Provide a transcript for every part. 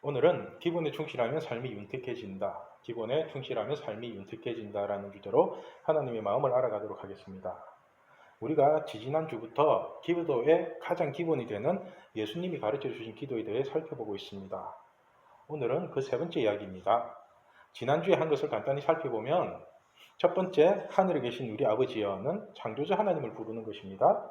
오늘은 기본에 충실하면 삶이 윤택해진다. 기본에 충실하면 삶이 윤택해진다라는 주제로 하나님의 마음을 알아가도록 하겠습니다. 우리가 지지난주부터 기도의 가장 기본이 되는 예수님이 가르쳐 주신 기도에 대해 살펴보고 있습니다. 오늘은 그 세 번째 이야기입니다. 지난주에 한 것을 간단히 살펴보면 첫 번째, 하늘에 계신 우리 아버지여는 창조주 하나님을 부르는 것입니다.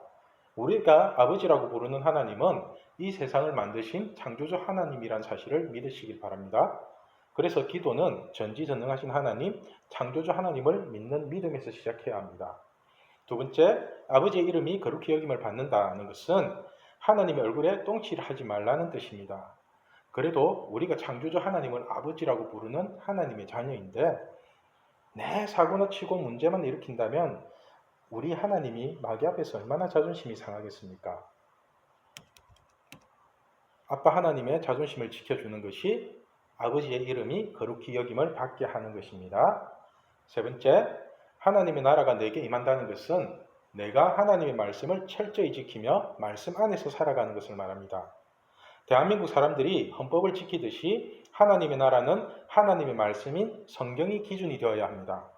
우리가 아버지라고 부르는 하나님은 이 세상을 만드신 창조주 하나님이란 사실을 믿으시길 바랍니다. 그래서 기도는 전지전능하신 하나님, 창조주 하나님을 믿는 믿음에서 시작해야 합니다. 두 번째, 아버지의 이름이 거룩히 여김을 받는다는 것은 하나님의 얼굴에 똥칠을 하지 말라는 뜻입니다. 그래도 우리가 창조주 하나님을 아버지라고 부르는 하나님의 자녀인데 내 사고나 치고 문제만 일으킨다면 우리 하나님이 마귀 앞에서 얼마나 자존심이 상하겠습니까? 아빠 하나님의 자존심을 지켜주는 것이 아버지의 이름이 거룩히 여김을 받게 하는 것입니다. 세 번째, 하나님의 나라가 내게 임한다는 것은 내가 하나님의 말씀을 철저히 지키며 말씀 안에서 살아가는 것을 말합니다. 대한민국 사람들이 헌법을 지키듯이 하나님의 나라는 하나님의 말씀인 성경이 기준이 되어야 합니다.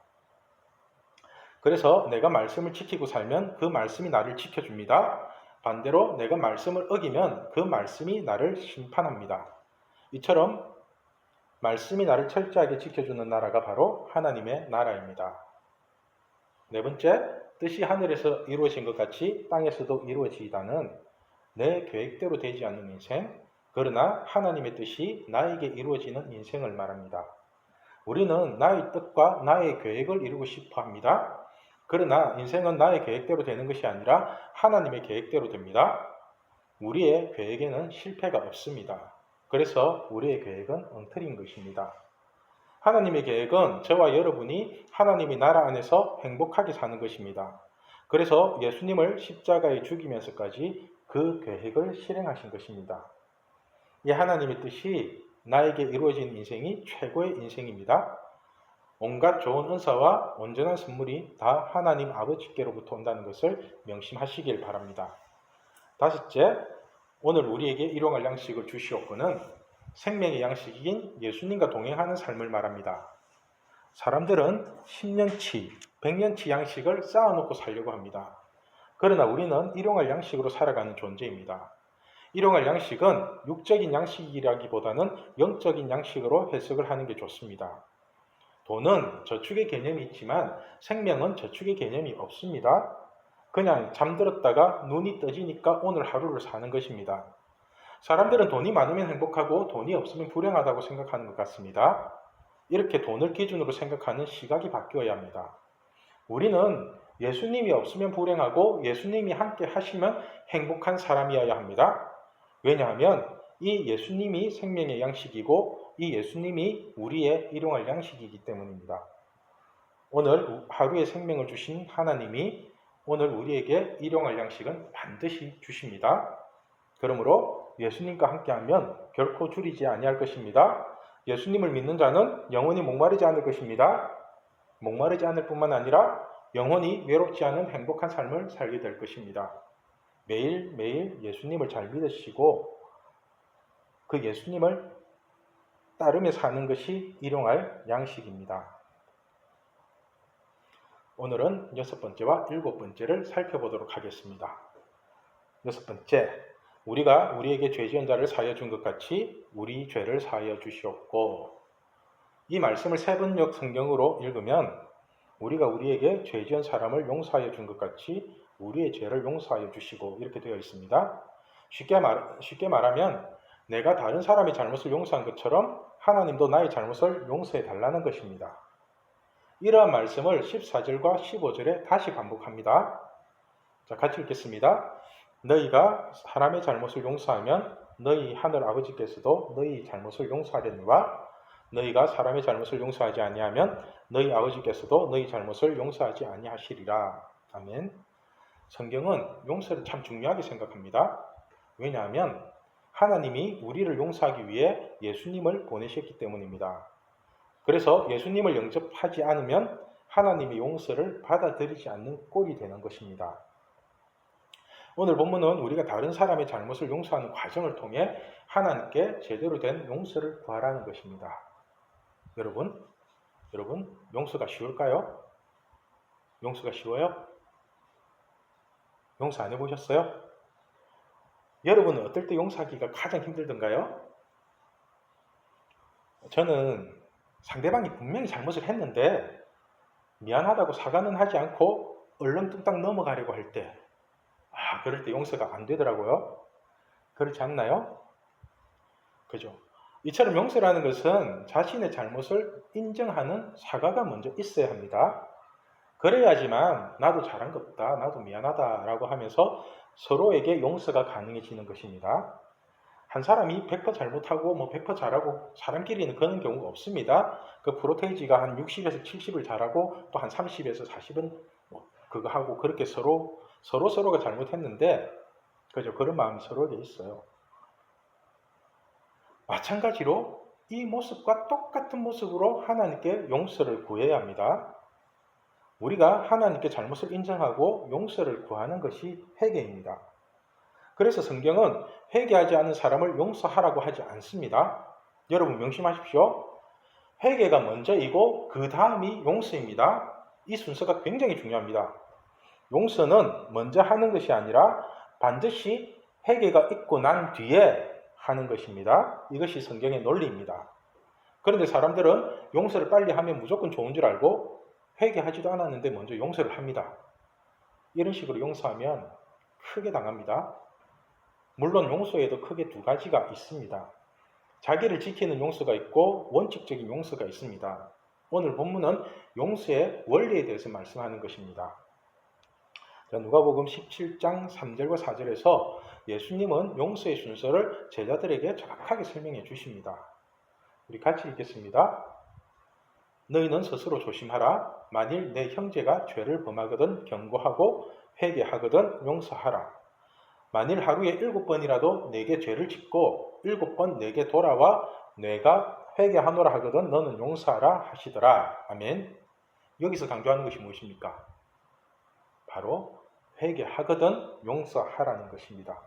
그래서 내가 말씀을 지키고 살면 그 말씀이 나를 지켜줍니다. 반대로 내가 말씀을 어기면 그 말씀이 나를 심판합니다. 이처럼 말씀이 나를 철저하게 지켜주는 나라가 바로 하나님의 나라입니다. 네 번째, 뜻이 하늘에서 이루어진 것 같이 땅에서도 이루어지다는 내 계획대로 되지 않는 인생, 그러나 하나님의 뜻이 나에게 이루어지는 인생을 말합니다. 우리는 나의 뜻과 나의 계획을 이루고 싶어 합니다. 그러나 인생은 나의 계획대로 되는 것이 아니라 하나님의 계획대로 됩니다. 우리의 계획에는 실패가 없습니다. 그래서 우리의 계획은 엉터리인 것입니다. 하나님의 계획은 저와 여러분이 하나님의 나라 안에서 행복하게 사는 것입니다. 그래서 예수님을 십자가에 죽이면서까지 그 계획을 실행하신 것입니다. 이 하나님의 뜻이 나에게 이루어진 인생이 최고의 인생입니다. 온갖 좋은 은사와 온전한 선물이 다 하나님 아버지께로부터 온다는 것을 명심하시길 바랍니다. 다섯째, 오늘 우리에게 일용할 양식을 주시옵고는 생명의 양식인 예수님과 동행하는 삶을 말합니다. 사람들은 10년치, 100년치 양식을 쌓아놓고 살려고 합니다. 그러나 우리는 일용할 양식으로 살아가는 존재입니다. 일용할 양식은 육적인 양식이라기보다는 영적인 양식으로 해석을 하는 게 좋습니다. 돈은 저축의 개념이 있지만 생명은 저축의 개념이 없습니다. 그냥 잠들었다가 눈이 떠지니까 오늘 하루를 사는 것입니다. 사람들은 돈이 많으면 행복하고 돈이 없으면 불행하다고 생각하는 것 같습니다. 이렇게 돈을 기준으로 생각하는 시각이 바뀌어야 합니다. 우리는 예수님이 없으면 불행하고 예수님이 함께 하시면 행복한 사람이어야 합니다. 왜냐하면 이 예수님이 생명의 양식이고 이 예수님이 우리의 일용할 양식이기 때문입니다. 오늘 하루의 생명을 주신 하나님이 오늘 우리에게 일용할 양식은 반드시 주십니다. 그러므로 예수님과 함께하면 결코 줄이지 아니할 것입니다. 예수님을 믿는 자는 영원히 목마르지 않을 것입니다. 목마르지 않을 뿐만 아니라 영원히 외롭지 않은 행복한 삶을 살게 될 것입니다. 매일매일 예수님을 잘 믿으시고 그 예수님을 따르며 사는 것이 일용할 양식입니다. 오늘은 여섯 번째와 일곱 번째를 살펴보도록 하겠습니다. 여섯 번째, 우리가 우리에게 죄 지은 자를 사하여 준 것 같이 우리 죄를 사하여 주시옵고. 이 말씀을 세 번역 성경으로 읽으면 우리가 우리에게 죄 지은 사람을 용서하여 준 것 같이 우리의 죄를 용서하여 주시고 이렇게 되어 있습니다. 쉽게 말하면 내가 다른 사람의 잘못을 용서한 것처럼 하나님도 나의 잘못을 용서해 달라는 것입니다. 이러한 말씀을 14절과 15절에 다시 반복합니다. 자, 같이 읽겠습니다. 너희가 사람의 잘못을 용서하면 너희 하늘 아버지께서도 너희 잘못을 용서하려니와 너희가 사람의 잘못을 용서하지 아니하면 너희 아버지께서도 너희 잘못을 용서하지 아니하시리라. 아멘. 성경은 용서를 참 중요하게 생각합니다. 왜냐하면 하나님이 우리를 용서하기 위해 예수님을 보내셨기 때문입니다. 그래서 예수님을 영접하지 않으면 하나님의 용서를 받아들이지 않는 꼴이 되는 것입니다. 오늘 본문은 우리가 다른 사람의 잘못을 용서하는 과정을 통해 하나님께 제대로 된 용서를 구하라는 것입니다. 여러분, 용서가 쉬울까요? 용서가 쉬워요? 용서 안 해보셨어요? 여러분은 어떨 때 용서하기가 가장 힘들던가요? 저는 상대방이 분명히 잘못을 했는데 미안하다고 사과는 하지 않고 얼렁뚱땅 넘어가려고 할 때, 그럴 때 용서가 안 되더라고요. 그렇지 않나요? 그죠? 이처럼 용서라는 것은 자신의 잘못을 인정하는 사과가 먼저 있어야 합니다. 그래야지만 나도 잘한 거 없다, 나도 미안하다라고 하면서 서로에게 용서가 가능해지는 것입니다. 한 사람이 100% 잘못하고 100% 잘하고 사람끼리는 그런 경우가 없습니다. 그 프로테이지가 한 60에서 70을 잘하고 또 한 30에서 40은 그거 하고 그렇게 서로가 잘못했는데 그죠? 그런 마음이 서로에게 있어요. 마찬가지로 이 모습과 똑같은 모습으로 하나님께 용서를 구해야 합니다. 우리가 하나님께 잘못을 인정하고 용서를 구하는 것이 회개입니다. 그래서 성경은 회개하지 않은 사람을 용서하라고 하지 않습니다. 여러분 명심하십시오. 회개가 먼저이고 그 다음이 용서입니다. 이 순서가 굉장히 중요합니다. 용서는 먼저 하는 것이 아니라 반드시 회개가 있고 난 뒤에 하는 것입니다. 이것이 성경의 논리입니다. 그런데 사람들은 용서를 빨리 하면 무조건 좋은 줄 알고 회개하지도 않았는데 먼저 용서를 합니다. 이런 식으로 용서하면 크게 당합니다. 물론 용서에도 크게 두 가지가 있습니다. 자기를 지키는 용서가 있고 원칙적인 용서가 있습니다. 오늘 본문은 용서의 원리에 대해서 말씀하는 것입니다. 누가복음 17장 3절과 4절에서 예수님은 용서의 순서를 제자들에게 정확하게 설명해 주십니다. 우리 같이 읽겠습니다. 너희는 스스로 조심하라. 만일 내 형제가 죄를 범하거든 경고하고 회개하거든 용서하라. 만일 하루에 7번이라도 내게 죄를 짓고 7번 내게 돌아와 내가 회개하노라 하거든 너는 용서하라 하시더라. 아멘. 여기서 강조하는 것이 무엇입니까? 바로 회개하거든 용서하라는 것입니다.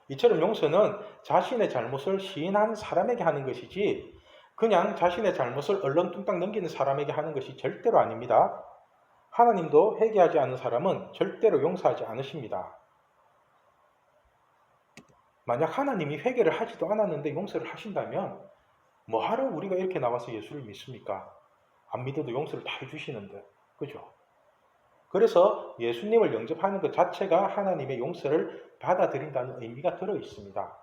이처럼 용서는 자신의 잘못을 시인한 사람에게 하는 것이지 그냥 자신의 잘못을 얼렁뚱땅 넘기는 사람에게 하는 것이 절대로 아닙니다. 하나님도 회개하지 않은 사람은 절대로 용서하지 않으십니다. 만약 하나님이 회개를 하지도 않았는데 용서를 하신다면 뭐하러 우리가 이렇게 나와서 예수를 믿습니까? 안 믿어도 용서를 다 해주시는데, 그죠? 그래서 예수님을 영접하는 것 자체가 하나님의 용서를 받아들인다는 의미가 들어 있습니다.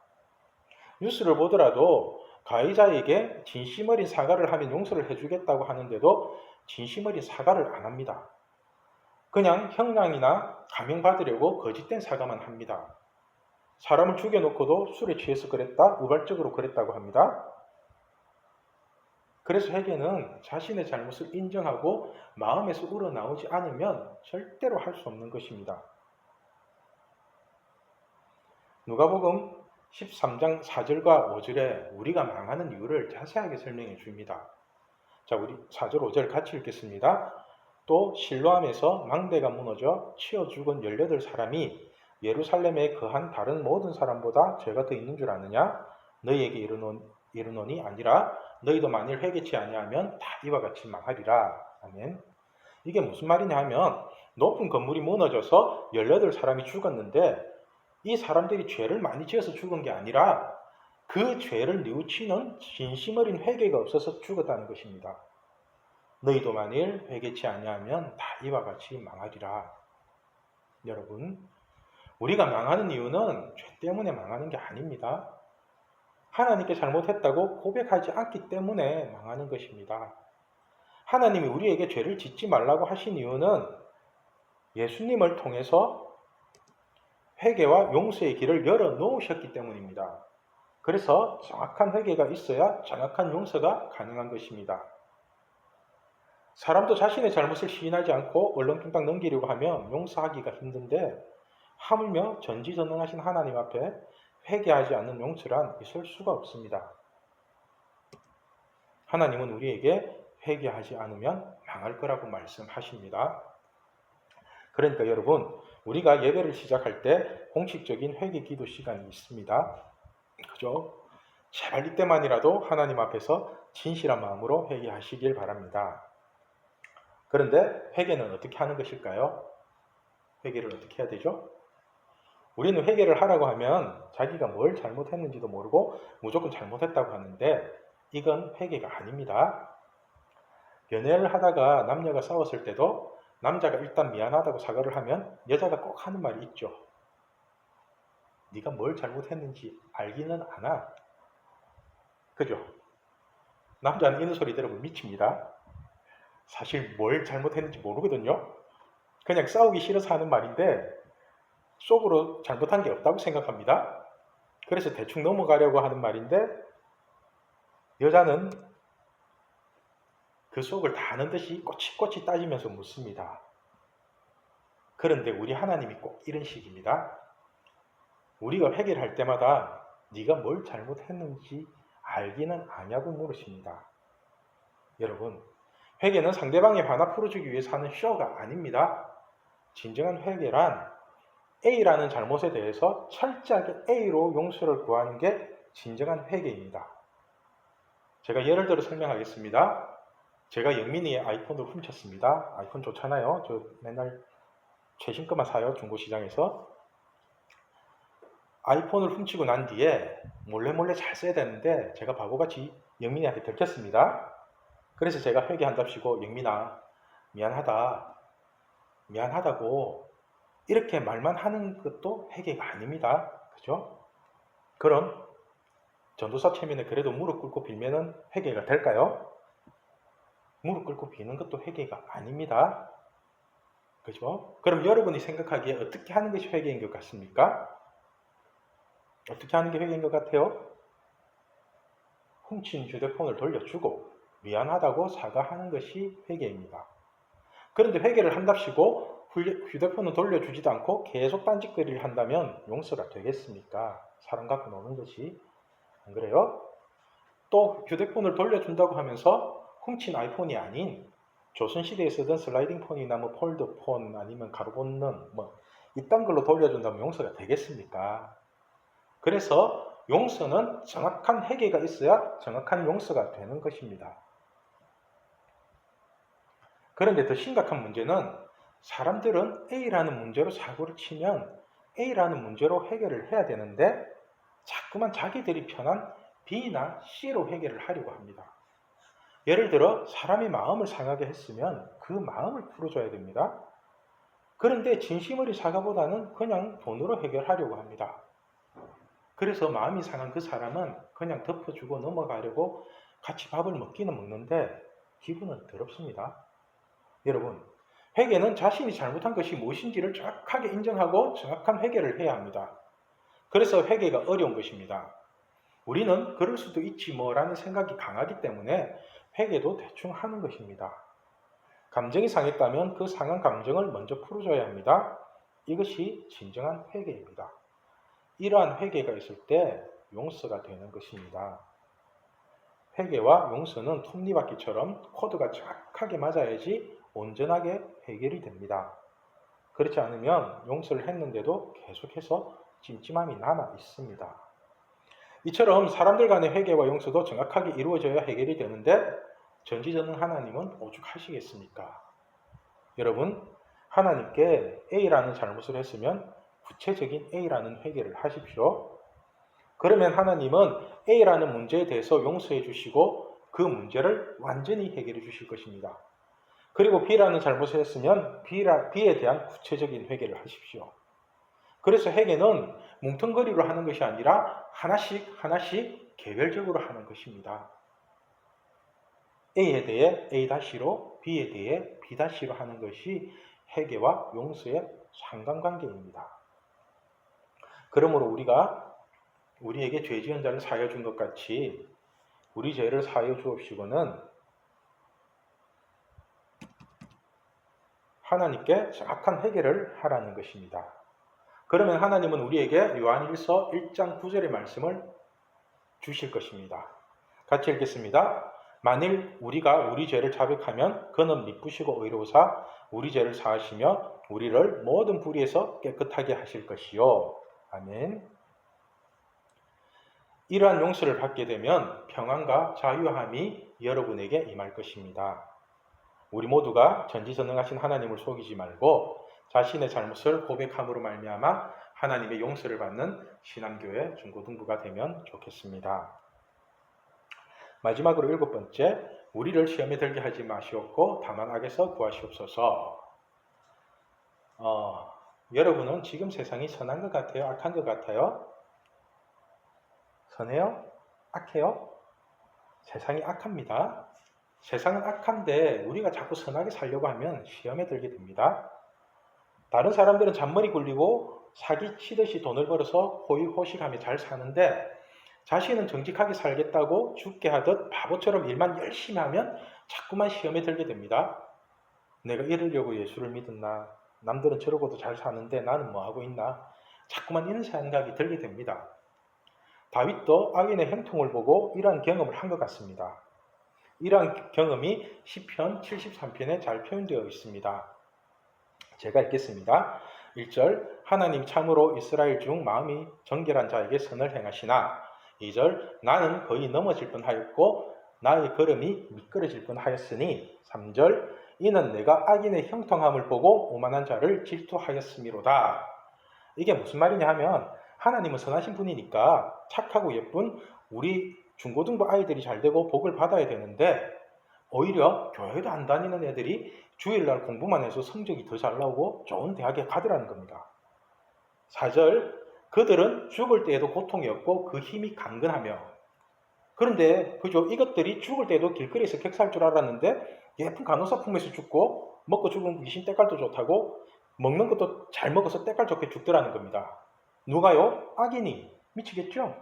뉴스를 보더라도 가해자에게 진심 어린 사과를 하면 용서를 해주겠다고 하는데도 진심 어린 사과를 안 합니다. 그냥 형량이나 감형받으려고 거짓된 사과만 합니다. 사람을 죽여놓고도 술에 취해서 그랬다, 우발적으로 그랬다고 합니다. 그래서 회개는 자신의 잘못을 인정하고 마음에서 우러나오지 않으면 절대로 할 수 없는 것입니다. 누가복음 13장 4절과 5절에 우리가 망하는 이유를 자세하게 설명해 줍니다. 자, 우리 4절 5절 같이 읽겠습니다. 또 실로암에서 망대가 무너져 치어 죽은 18사람이 예루살렘에 거한 다른 모든 사람보다 죄가 더 있는 줄 아느냐? 너희에게 이르노니 아니라 너희도 만일 회개치 아니하면 다 이와 같이 망하리라. 아멘. 이게 무슨 말이냐 하면 높은 건물이 무너져서 18사람이 죽었는데 이 사람들이 죄를 많이 지어서 죽은 게 아니라 그 죄를 뉘우치는 진심 어린 회개가 없어서 죽었다는 것입니다. 너희도 만일 회개치 아니하면 다 이와 같이 망하리라. 여러분, 우리가 망하는 이유는 죄 때문에 망하는 게 아닙니다. 하나님께 잘못했다고 고백하지 않기 때문에 망하는 것입니다. 하나님이 우리에게 죄를 짓지 말라고 하신 이유는 예수님을 통해서 회개와 용서의 길을 열어놓으셨기 때문입니다. 그래서 정확한 회개가 있어야 정확한 용서가 가능한 것입니다. 사람도 자신의 잘못을 시인하지 않고 얼렁뚱땅 넘기려고 하면 용서하기가 힘든데 하물며 전지전능하신 하나님 앞에 회개하지 않는 용서란 있을 수가 없습니다. 하나님은 우리에게 회개하지 않으면 망할 거라고 말씀하십니다. 그러니까 여러분, 우리가 예배를 시작할 때 공식적인 회개 기도 시간이 있습니다. 그죠? 제발 이때만이라도 하나님 앞에서 진실한 마음으로 회개하시길 바랍니다. 그런데 회개는 어떻게 하는 것일까요? 회개를 어떻게 해야 되죠? 우리는 회개를 하라고 하면 자기가 뭘 잘못했는지도 모르고 무조건 잘못했다고 하는데 이건 회개가 아닙니다. 연애를 하다가 남녀가 싸웠을 때도 남자가 일단 미안하다고 사과를 하면 여자가 꼭 하는 말이 있죠. 네가 뭘 잘못했는지 알기는 않아. 그죠? 남자는 이런 소리 들으면 미칩니다. 사실 뭘 잘못했는지 모르거든요. 그냥 싸우기 싫어서 하는 말인데 속으로 잘못한 게 없다고 생각합니다. 그래서 대충 넘어가려고 하는 말인데 여자는 그 속을 다 아는 듯이 꼬치꼬치 따지면서 묻습니다. 그런데 우리 하나님이 꼭 이런 식입니다. 우리가 회개를 할 때마다 네가 뭘 잘못했는지 알기는 아냐고 물으십니다. 여러분, 회개는 상대방의 화나 풀어주기 위해서 하는 쇼가 아닙니다. 진정한 회개란 A라는 잘못에 대해서 철저하게 A로 용서를 구하는 게 진정한 회개입니다. 제가 예를 들어 설명하겠습니다. 제가 영민이의 아이폰을 훔쳤습니다. 아이폰 좋잖아요. 저 맨날 최신 것만 사요. 중고시장에서. 아이폰을 훔치고 난 뒤에 몰래 잘 써야 되는데 제가 바보같이 영민이한테 들켰습니다. 그래서 제가 회개한답시고 영민아 미안하다고 이렇게 말만 하는 것도 회개가 아닙니다. 그죠? 그럼 전도사 체면에 그래도 무릎 꿇고 빌면은 회개가 될까요? 무릎 꿇고 비는 것도 회개가 아닙니다. 그죠? 그럼 여러분이 생각하기에 어떻게 하는 것이 회개인 것 같습니까? 어떻게 하는 게 회개인 것 같아요? 훔친 휴대폰을 돌려주고 미안하다고 사과하는 것이 회개입니다. 그런데 회개를 한답시고 휴대폰을 돌려주지도 않고 계속 딴짓거리를 한다면 용서가 되겠습니까? 사람 갖고 노는 것이. 안 그래요? 또 휴대폰을 돌려준다고 하면서 훔친 아이폰이 아닌 조선시대에 쓰던 슬라이딩 폰이나 폴드폰 아니면 가로 꽂는 이딴 걸로 돌려준다면 용서가 되겠습니까? 그래서 용서는 정확한 회개가 있어야 정확한 용서가 되는 것입니다. 그런데 더 심각한 문제는 사람들은 A라는 문제로 사고를 치면 A라는 문제로 해결을 해야 되는데 자꾸만 자기들이 편한 B나 C로 해결을 하려고 합니다. 예를 들어 사람이 마음을 상하게 했으면 그 마음을 풀어줘야 됩니다. 그런데 진심어리 사과보다는 그냥 돈으로 해결하려고 합니다. 그래서 마음이 상한 그 사람은 그냥 덮어주고 넘어가려고 같이 밥을 먹기는 먹는데 기분은 더럽습니다. 여러분, 회개는 자신이 잘못한 것이 무엇인지를 정확하게 인정하고 정확한 회개를 해야 합니다. 그래서 회개가 어려운 것입니다. 우리는 그럴 수도 있지 뭐라는 생각이 강하기 때문에 회개도 대충 하는 것입니다. 감정이 상했다면 그 상한 감정을 먼저 풀어줘야 합니다. 이것이 진정한 회개입니다. 이러한 회개가 있을 때 용서가 되는 것입니다. 회개와 용서는 톱니바퀴처럼 코드가 정확하게 맞아야지 온전하게 해결이 됩니다. 그렇지 않으면 용서를 했는데도 계속해서 찜찜함이 남아 있습니다. 이처럼 사람들 간의 회개와 용서도 정확하게 이루어져야 해결이 되는데 전지전능 하나님은 오죽하시겠습니까? 여러분, 하나님께 A라는 잘못을 했으면 구체적인 A라는 회개를 하십시오. 그러면 하나님은 A라는 문제에 대해서 용서해 주시고 그 문제를 완전히 해결해 주실 것입니다. 그리고 B라는 잘못을 했으면 B에 대한 구체적인 회개를 하십시오. 그래서 회개는 뭉텅거리로 하는 것이 아니라 하나씩 개별적으로 하는 것입니다. A에 대해 A-로, B에 대해 B-로 하는 것이 회개와 용서의 상관관계입니다. 그러므로 우리가 우리에게 죄 지은 자를 사하여 준 것 같이 우리 죄를 사하여 주옵시고는 하나님께 정확한 회개를 하라는 것입니다. 그러면 하나님은 우리에게 요한일서 1장 9절의 말씀을 주실 것입니다. 같이 읽겠습니다. 만일 우리가 우리 죄를 자백하면 그는 미쁘시고 의로우사 우리 죄를 사하시며 우리를 모든 불의에서 깨끗하게 하실 것이요. 아멘. 이러한 용서를 받게 되면 평안과 자유함이 여러분에게 임할 것입니다. 우리 모두가 전지전능하신 하나님을 속이지 말고 자신의 잘못을 고백함으로 말미암아 하나님의 용서를 받는 신앙교회 중고등부가 되면 좋겠습니다. 마지막으로 7번째, 우리를 시험에 들게 하지 마시옵고 다만 악에서 구하시옵소서. 여러분은 지금 세상이 선한 것 같아요? 악한 것 같아요? 선해요? 악해요? 세상이 악합니다. 세상은 악한데 우리가 자꾸 선하게 살려고 하면 시험에 들게 됩니다. 다른 사람들은 잔머리 굴리고 사기 치듯이 돈을 벌어서 호의호식하며 잘 사는데 자신은 정직하게 살겠다고 죽게 하듯 바보처럼 일만 열심히 하면 자꾸만 시험에 들게 됩니다. 내가 이러려고 예수를 믿었나? 남들은 저러고도 잘 사는데 나는 뭐하고 있나? 자꾸만 이런 생각이 들게 됩니다. 다윗도 악인의 형통을 보고 이러한 경험을 한 것 같습니다. 이러한 경험이 시편 73편에 잘 표현되어 있습니다. 제가 읽겠습니다. 1절, 하나님 참으로 이스라엘 중 마음이 정결한 자에게 선을 행하시나. 2절, 나는 거의 넘어질 뻔하였고 나의 걸음이 미끄러질 뻔하였으니. 3절, 이는 내가 악인의 형통함을 보고 오만한 자를 질투하였음이로다. 이게 무슨 말이냐 하면 하나님은 선하신 분이니까 착하고 예쁜 우리 중고등부 아이들이 잘 되고 복을 받아야 되는데 오히려 교회도 안 다니는 애들이 주일날 공부만 해서 성적이 더 잘 나오고 좋은 대학에 가더라는 겁니다. 4절, 그들은 죽을 때에도 고통이 없고 그 힘이 강건하며. 그런데 그죠, 이것들이 죽을 때도 길거리에서 객살 줄 알았는데 예쁜 간호사 품에서 죽고 먹고 죽은 귀신 때깔도 좋다고 먹는 것도 잘 먹어서 때깔 좋게 죽더라는 겁니다. 누가요? 악인이. 미치겠죠?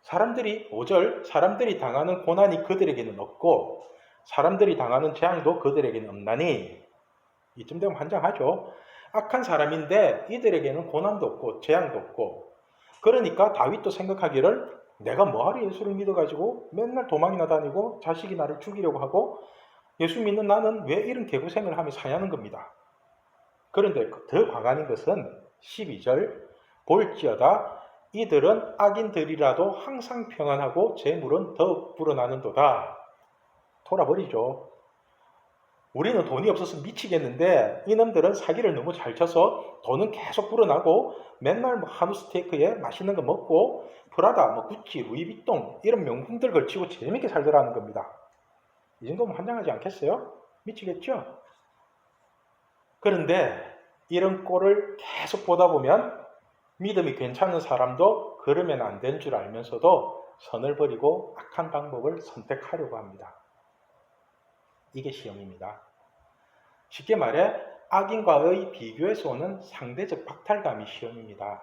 사람들이 5절, 사람들이 당하는 고난이 그들에게는 없고 사람들이 당하는 재앙도 그들에게는 없나니. 이쯤 되면 환장하죠. 악한 사람인데 이들에게는 고난도 없고 재앙도 없고. 그러니까 다윗도 생각하기를 내가 뭐하러 예수를 믿어가지고 맨날 도망이나 다니고 자식이 나를 죽이려고 하고 예수 믿는 나는 왜 이런 개고생을 하며 사냐는 겁니다. 그런데 더 광활인 것은 12절, 볼지어다 이들은 악인들이라도 항상 평안하고 재물은 더욱 불어나는도다. 돌아버리죠. 우리는 돈이 없어서 미치겠는데 이놈들은 사기를 너무 잘 쳐서 돈은 계속 불어나고 맨날 한우 스테이크에 맛있는 거 먹고 프라다, 구찌, 루이비통 이런 명품들 걸치고 재밌게 살더라는 겁니다. 이 정도면 환장하지 않겠어요? 미치겠죠? 그런데 이런 꼴을 계속 보다 보면 믿음이 괜찮은 사람도 그러면 안 되는 줄 알면서도 선을 버리고 악한 방법을 선택하려고 합니다. 이게 시험입니다. 쉽게 말해 악인과의 비교에서 오는 상대적 박탈감이 시험입니다.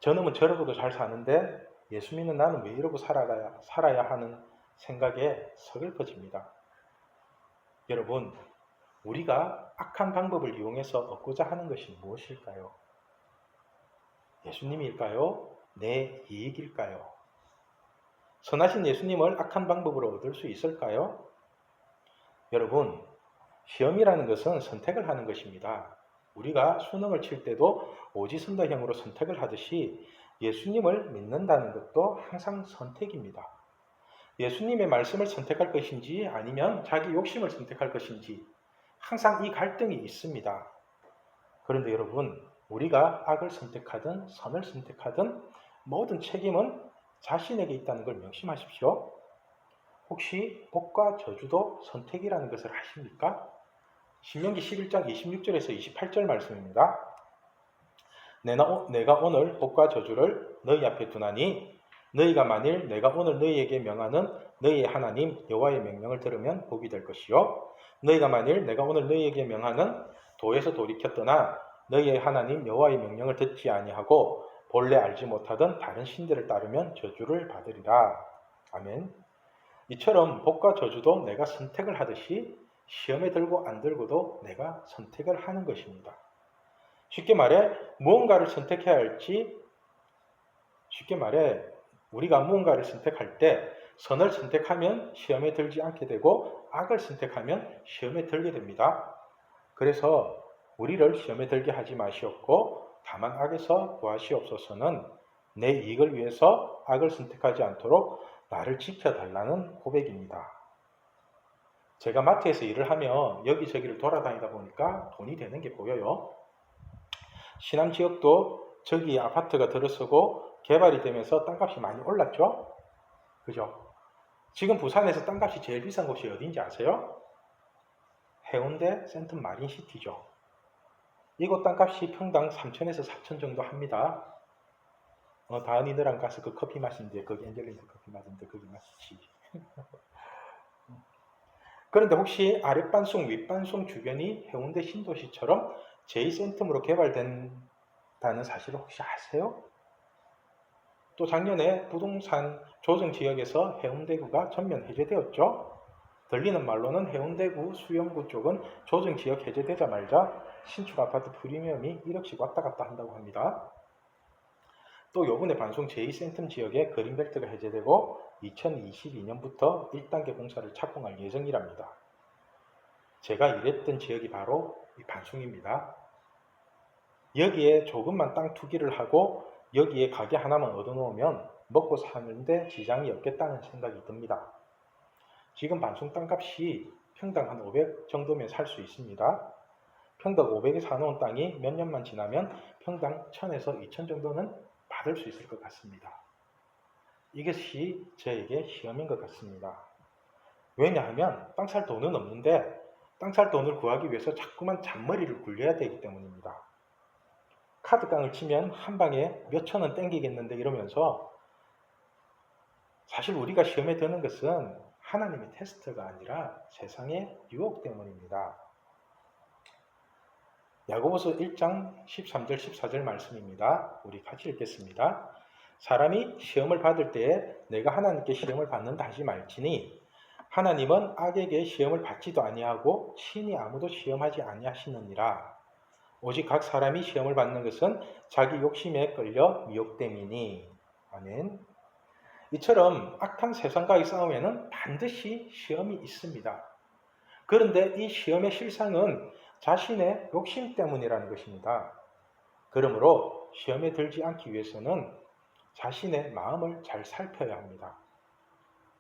저놈은 저러고도 잘 사는데 예수 믿는 나는 왜 이러고 살아야 하는 생각에 서글퍼집니다. 여러분, 우리가 악한 방법을 이용해서 얻고자 하는 것이 무엇일까요? 예수님일까요? 내 이익일까요? 선하신 예수님을 악한 방법으로 얻을 수 있을까요? 여러분, 시험이라는 것은 선택을 하는 것입니다. 우리가 수능을 칠 때도 오지선다형으로 선택을 하듯이 예수님을 믿는다는 것도 항상 선택입니다. 예수님의 말씀을 선택할 것인지 아니면 자기 욕심을 선택할 것인지 항상 이 갈등이 있습니다. 그런데 여러분, 우리가 악을 선택하든 선을 선택하든 모든 책임은 자신에게 있다는 걸 명심하십시오. 혹시 복과 저주도 선택이라는 것을 아십니까? 신명기 11장 26절에서 28절 말씀입니다. 내가 오늘 복과 저주를 너희 앞에 두나니 너희가 만일 내가 오늘 너희에게 명하는 너희의 하나님 여호와의 명령을 들으면 복이 될 것이요 너희가 만일 내가 오늘 너희에게 명하는 도에서 돌이켜 떠나 너희의 하나님 여호와의 명령을 듣지 아니하고 본래 알지 못하던 다른 신들을 따르면 저주를 받으리라. 아멘. 이처럼 복과 저주도 내가 선택을 하듯이 시험에 들고 안 들고도 내가 선택을 하는 것입니다. 쉽게 말해 무언가를 선택해야 할지, 쉽게 말해 우리가 무언가를 선택할 때 선을 선택하면 시험에 들지 않게 되고 악을 선택하면 시험에 들게 됩니다. 그래서 우리를 시험에 들게 하지 마시옵고 다만 악에서 구하시옵소서는 내 이익을 위해서 악을 선택하지 않도록 나를 지켜달라는 고백입니다. 제가 마트에서 일을 하며 여기저기를 돌아다니다 보니까 돈이 되는 게 보여요. 시남 지역도 저기 아파트가 들어서고 개발이 되면서 땅값이 많이 올랐죠? 그죠? 지금 부산에서 땅값이 제일 비싼 곳이 어딘지 아세요? 해운대 센텀 마린시티죠. 이곳 땅값이 평당 3천에서 4천 정도 합니다. 다은이들랑 가서 그 커피 마시는데, 거기 엔젤리스 커피 마시는데 거기 마시지. 그런데 혹시 아랫반송, 윗반송 주변이 해운대 신도시처럼 제2센텀으로 개발된다는 사실을 혹시 아세요? 또 작년에 부동산 조정 지역에서 해운대구가 전면 해제되었죠. 들리는 말로는 해운대구, 수영구 쪽은 조정 지역 해제되자마자 신축 아파트 프리미엄이 1억씩 왔다 갔다 한다고 합니다. 또 요번에 반송 제2센텀 지역에 그린벨트가 해제되고 2022년부터 1단계 공사를 착공할 예정이랍니다. 제가 일했던 지역이 바로 이 반송입니다. 여기에 조금만 땅 투기를 하고 여기에 가게 하나만 얻어놓으면 먹고 사는데 지장이 없겠다는 생각이 듭니다. 지금 반송 땅값이 평당 한 500 정도면 살 수 있습니다. 평당 500에 사놓은 땅이 몇 년만 지나면 평당 1000에서 2000 정도는 받을 수 있을 것 같습니다. 이것이 저에게 시험인 것 같습니다. 왜냐하면 땅 살 돈은 없는데 땅 살 돈을 구하기 위해서 자꾸만 잔머리를 굴려야 되기 때문입니다. 카드깡을 치면 한 방에 몇천 원 땡기겠는데 이러면서 사실 우리가 시험에 드는 것은 하나님의 테스트가 아니라 세상의 유혹 때문입니다. 야고보서 1장 13절 14절 말씀입니다. 우리 같이 읽겠습니다. 사람이 시험을 받을 때에 내가 하나님께 시험을 받는다 하지 말지니 하나님은 악에게 시험을 받지도 아니하고 친히 아무도 시험하지 아니하시느니라. 오직 각 사람이 시험을 받는 것은 자기 욕심에 끌려 미혹됨이니. 아멘. 이처럼 악한 세상과의 싸움에는 반드시 시험이 있습니다. 그런데 이 시험의 실상은 자신의 욕심 때문이라는 것입니다. 그러므로 시험에 들지 않기 위해서는 자신의 마음을 잘 살펴야 합니다.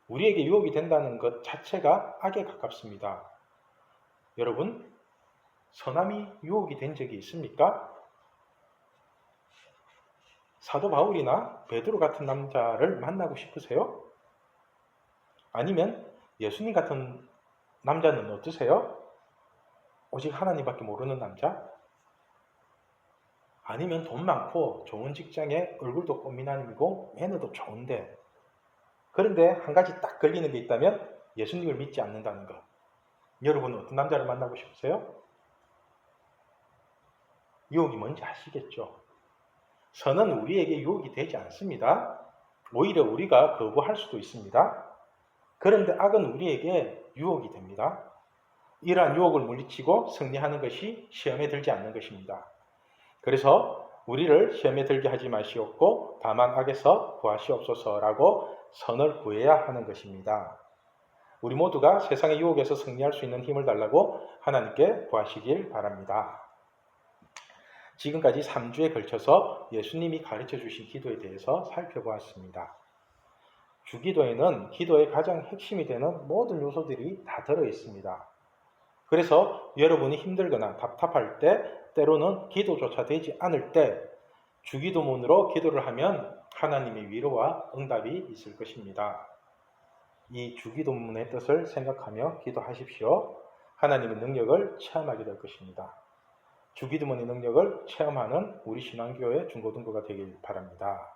우리에게 유혹이 된다는 것 자체가 악에 가깝습니다. 여러분, 선함이 유혹이 된 적이 있습니까? 사도 바울이나 베드로 같은 남자를 만나고 싶으세요? 아니면 예수님 같은 남자는 어떠세요? 오직 하나님밖에 모르는 남자? 아니면 돈 많고 좋은 직장에 얼굴도 꽃미남이고 매너도 좋은데, 그런데 한 가지 딱 걸리는 게 있다면 예수님을 믿지 않는다는 것. 여러분은 어떤 남자를 만나고 싶으세요? 유혹이 뭔지 아시겠죠? 선은 우리에게 유혹이 되지 않습니다. 오히려 우리가 거부할 수도 있습니다. 그런데 악은 우리에게 유혹이 됩니다. 이러한 유혹을 물리치고 승리하는 것이 시험에 들지 않는 것입니다. 그래서 우리를 시험에 들게 하지 마시옵고 다만 악에서 구하시옵소서라고 선을 구해야 하는 것입니다. 우리 모두가 세상의 유혹에서 승리할 수 있는 힘을 달라고 하나님께 구하시길 바랍니다. 지금까지 3주에 걸쳐서 예수님이 가르쳐 주신 기도에 대해서 살펴보았습니다. 주기도에는 기도의 가장 핵심이 되는 모든 요소들이 다 들어 있습니다. 그래서 여러분이 힘들거나 답답할 때, 때로는 기도조차 되지 않을 때 주기도문으로 기도를 하면 하나님의 위로와 응답이 있을 것입니다. 이 주기도문의 뜻을 생각하며 기도하십시오. 하나님의 능력을 체험하게 될 것입니다. 주기도문의 능력을 체험하는 우리 신앙교회 중고등부가 되길 바랍니다.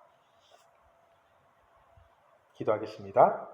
기도하겠습니다.